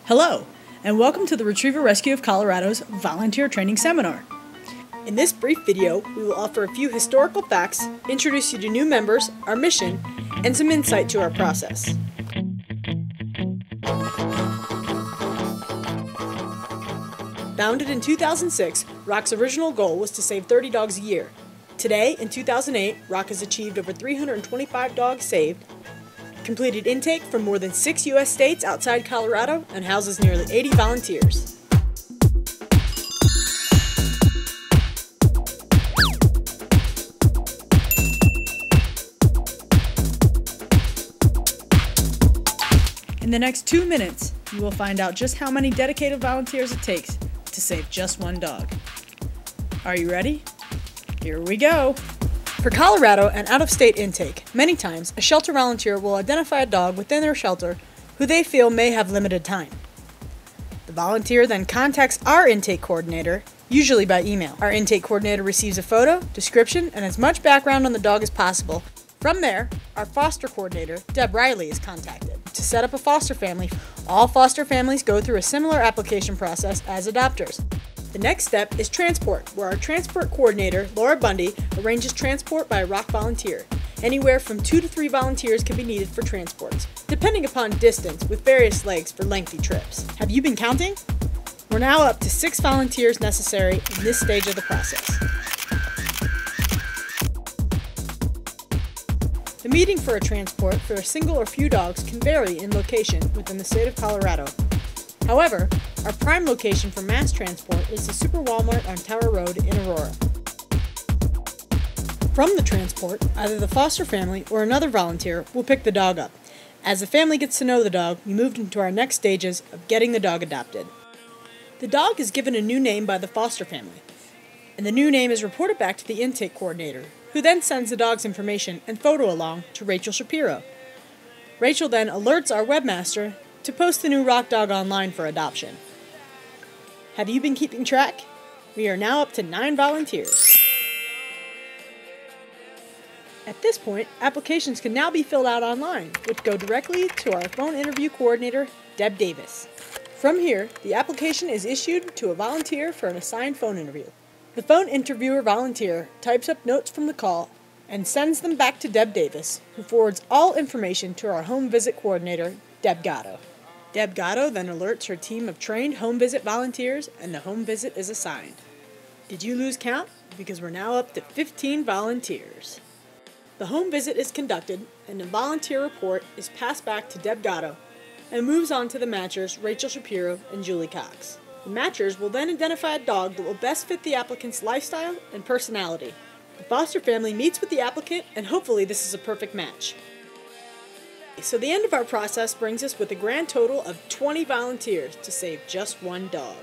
Hello, and welcome to the Retriever Rescue of Colorado's Volunteer Training Seminar. In this brief video, we will offer a few historical facts, introduce you to new members, our mission, and some insight to our process. Founded in 2006, ROC's original goal was to save 30 dogs a year. Today, in 2008, ROC has achieved over 325 dogs saved, completed intake from more than 6 U.S. states outside Colorado, and houses nearly 80 volunteers. In the next 2 minutes, you will find out just how many dedicated volunteers it takes to save just one dog. Are you ready? Here we go! For Colorado and out-of-state intake, many times a shelter volunteer will identify a dog within their shelter who they feel may have limited time. The volunteer then contacts our intake coordinator, usually by email. Our intake coordinator receives a photo, description, and as much background on the dog as possible. From there, our foster coordinator, Deb Riley, is contacted to set up a foster family. All foster families go through a similar application process as adopters. The next step is transport, where our transport coordinator, Laura Bundy, arranges transport by a ROC volunteer. Anywhere from 2 to 3 volunteers can be needed for transports, depending upon distance, with various legs for lengthy trips. Have you been counting? We're now up to 6 volunteers necessary in this stage of the process. The meeting for a transport for a single or few dogs can vary in location within the state of Colorado. However, our prime location for mass transport is the Super Walmart on Tower Road in Aurora. From the transport, either the foster family or another volunteer will pick the dog up. As the family gets to know the dog, we move into our next stages of getting the dog adopted. The dog is given a new name by the foster family, and the new name is reported back to the intake coordinator, who then sends the dog's information and photo along to Rachel Shapiro. Rachel then alerts our webmaster to post the new ROC dog online for adoption. Have you been keeping track? We are now up to 9 volunteers. At this point, applications can now be filled out online, which go directly to our phone interview coordinator, Deb Davis. From here, the application is issued to a volunteer for an assigned phone interview. The phone interviewer volunteer types up notes from the call and sends them back to Deb Davis, who forwards all information to our home visit coordinator, Deb Gatto. Deb Gatto then alerts her team of trained home visit volunteers, and the home visit is assigned. Did you lose count? Because we're now up to 15 volunteers. The home visit is conducted, and the volunteer report is passed back to Deb Gatto and moves on to the matchers, Rachel Shapiro and Julie Cox. The matchers will then identify a dog that will best fit the applicant's lifestyle and personality. The foster family meets with the applicant, and hopefully this is a perfect match. So the end of our process brings us with a grand total of 20 volunteers to save just one dog.